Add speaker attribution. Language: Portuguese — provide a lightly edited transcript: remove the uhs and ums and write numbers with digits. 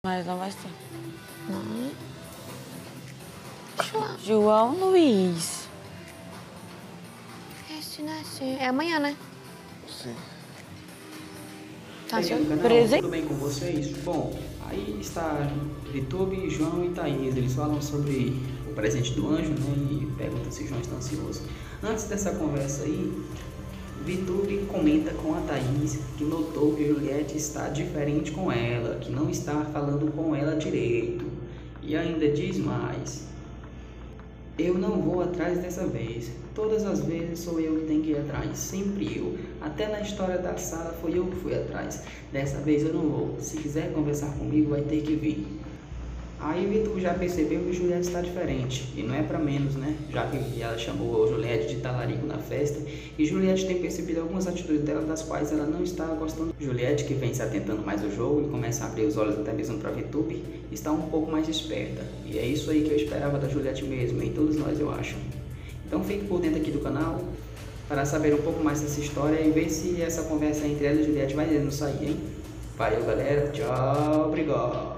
Speaker 1: Mas não vai ser.
Speaker 2: Não. Deixa lá.
Speaker 1: João Luiz.
Speaker 2: É amanhã, né?
Speaker 3: Sim.
Speaker 2: Tá
Speaker 1: Presente.
Speaker 4: Tudo bem com vocês? Bom, aí está Vitube, João e Thaís. Eles falam sobre o presente do anjo, né? E perguntam se João está ansioso. Antes dessa conversa aí, Vitube comenta com a Thaís que notou que Juliette está diferente com ela, que não está falando com ela direito. E ainda diz mais: eu não vou atrás dessa vez. Todas as vezes sou eu que tenho que ir atrás. Sempre eu. Até na história da Sara foi eu que fui atrás. Dessa vez eu não vou. Se quiser conversar comigo, vai ter que vir. Aí Vitor já percebeu que Juliette está diferente. E não é pra menos, né? Já que ela chamou Juliette de talarico na festa. E Juliette tem percebido algumas atitudes dela das quais ela não está gostando. Juliette, que vem se atentando mais ao jogo e começa a abrir os olhos até mesmo para Vitube, está um pouco mais esperta. E é isso aí que eu esperava da Juliette mesmo, em todos nós eu acho. Então fique por dentro aqui do canal para saber um pouco mais dessa história e ver se essa conversa entre ela e Juliette vai mesmo sair, hein? Valeu, galera. Tchau, obrigado.